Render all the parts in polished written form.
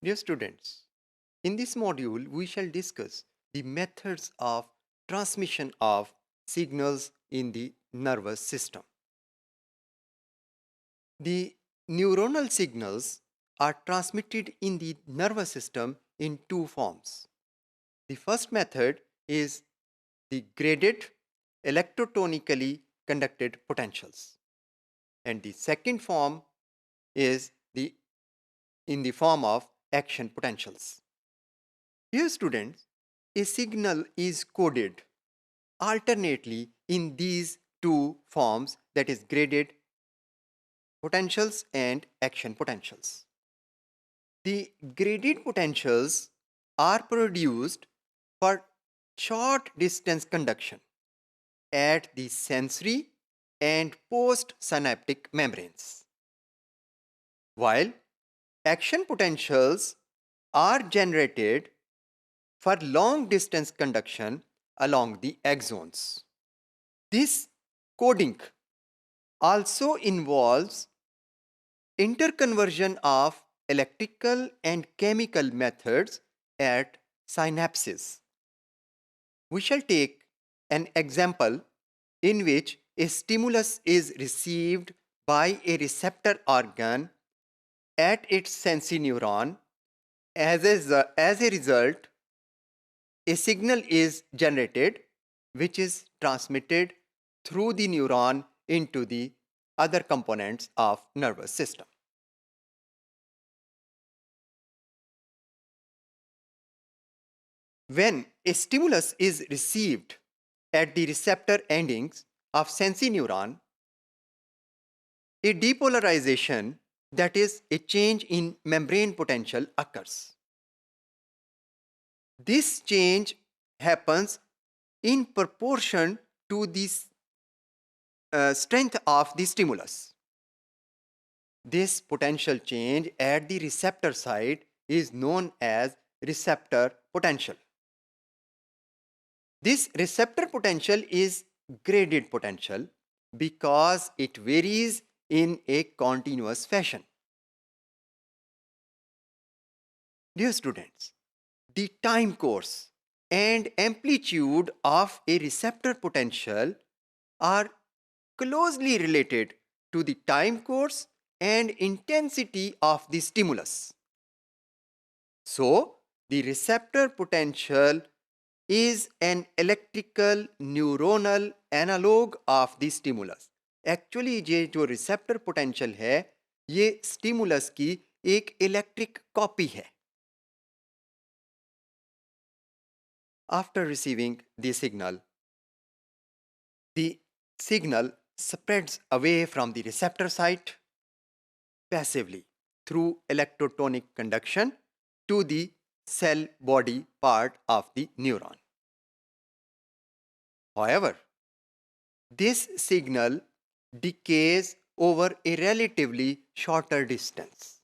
Dear students, in this module we shall discuss the methods of transmission of signals in the nervous system. The neuronal signals are transmitted in the nervous system in two forms. The first method is the graded electrotonically conducted potentials, and the second form is in the form of action potentials. Dear students, a signal is coded alternately in these two forms, that is graded potentials and action potentials. The graded potentials are produced for short distance conduction at the sensory and postsynaptic membranes, while action potentials are generated for long distance conduction along the axons. This coding also involves interconversion of electrical and chemical methods at synapses. We shall take an example in which a stimulus is received by a receptor organ at its sensory neuron. As a result, a signal is generated which is transmitted through the neuron into the other components of nervous system. When a stimulus is received at the receptor endings of sensory neuron, a depolarization, that is a change in membrane potential, occurs. This change happens in proportion to the strength of the stimulus. This potential change at the receptor site is known as receptor potential. This receptor potential is graded potential because it varies in a continuous fashion. Dear students, the time course and amplitude of a receptor potential are closely related to the time course and intensity of the stimulus. So, the receptor potential is an electrical neuronal analog of the stimulus. Actually ये जो receptor potential है ये stimulus की एक electric copy है. After receiving the signal spreads away from the receptor site passively through electrotonic conduction to the cell body part of the neuron. However, this signal decays over a relatively shorter distance.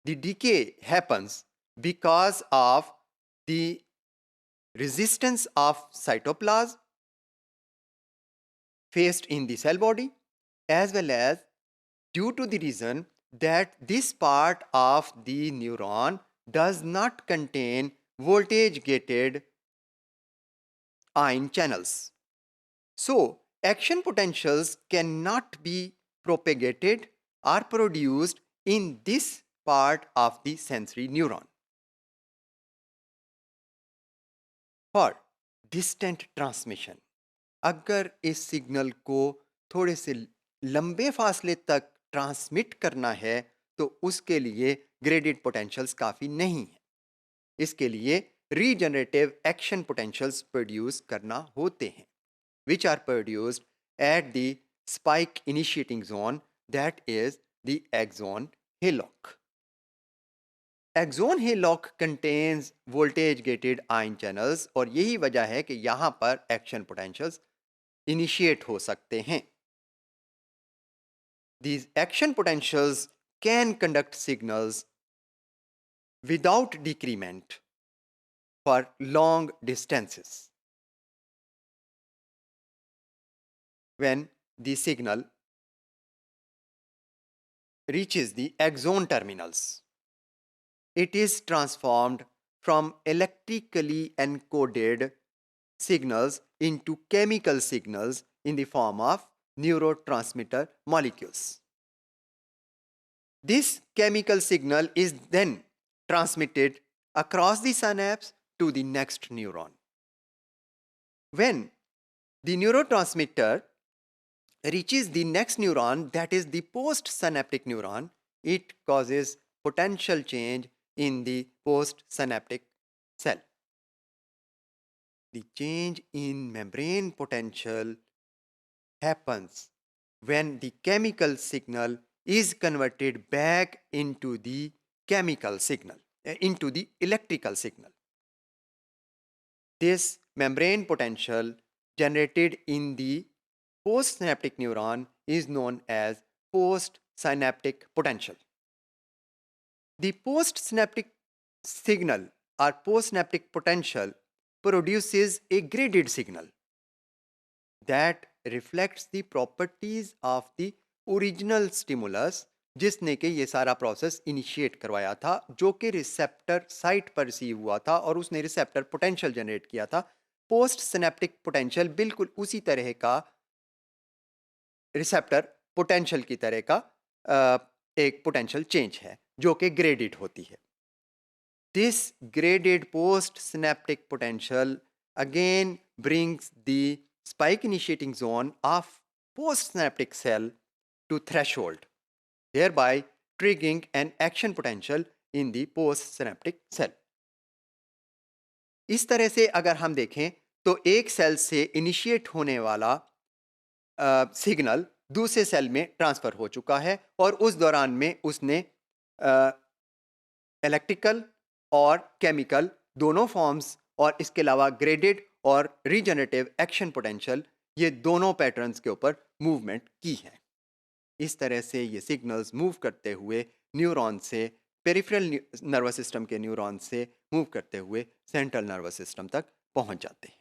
The decay happens because of the resistance of cytoplasm faced in the cell body, as well as due to the reason that this part of the neuron does not contain voltage gated ion channels. So, action potentials cannot be propagated or produced in this part of the sensory neuron. For distant transmission, अगर इस signal को थोड़े से लंबे फासले तक transmit करना है तो उसके लिए ग्रेडेड पोटेंशियल्स काफ़ी नहीं है. इसके लिए रीजनरेटिव एक्शन पोटेंशियल्स प्रोड्यूस करना होते हैं, which are produced at the spike initiating zone, that is the axon haylock. Axon haylock contains voltage gated ion channels और यही वजह है कि यहाँ पर एक्शन पोटेंशियल्स इनिशिएट हो सकते हैं. These action potentials can conduct signals without decrement for long distances. When the signal reaches the axon terminals, it is transformed from electrically encoded signals into chemical signals in the form of neurotransmitter molecules. This chemical signal is then transmitted across the synapse to the next neuron. When the neurotransmitter reaches the next neuron, that is the postsynaptic neuron, it causes potential change in the postsynaptic cell. The change in membrane potential happens when the chemical signal is converted back into the into the electrical signal. This membrane potential generated in the postsynaptic neuron is known as postsynaptic potential. The postsynaptic signal or postsynaptic potential produces a graded signal that reflects the properties of the original stimulus जिसने कि ये सारा process initiate करवाया था, जो कि receptor site पर receive हुआ था और उसने रिसेप्टर पोटेंशियल जनरेट किया था. पोस्ट सिनेप्टिक पोटेंशियल बिल्कुल उसी तरह का रिसेप्टर पोटेंशियल की तरह का एक पोटेंशियल चेंज है जो कि ग्रेडेड होती है. This graded post synaptic potential again brings the spike initiating zone of postsynaptic cell to threshold, thereby triggering an action potential in the postsynaptic cell. इस तरह से अगर हम देखें तो एक सेल से इनिशिएट होने वाला सिग्नल दूसरे सेल में ट्रांसफर हो चुका है और उस दौरान में उसने इलेक्ट्रिकल और केमिकल दोनों फॉर्म्स और इसके अलावा ग्रेडेड और रीजनरेटिव एक्शन पोटेंशियल ये दोनों पैटर्न्स के ऊपर मूवमेंट की है. इस तरह से ये सिग्नल्स मूव करते हुए न्यूरॉन से पेरिफेरल नर्वस सिस्टम के न्यूरॉन से मूव करते हुए सेंट्रल नर्वस सिस्टम तक पहुंच जाते हैं.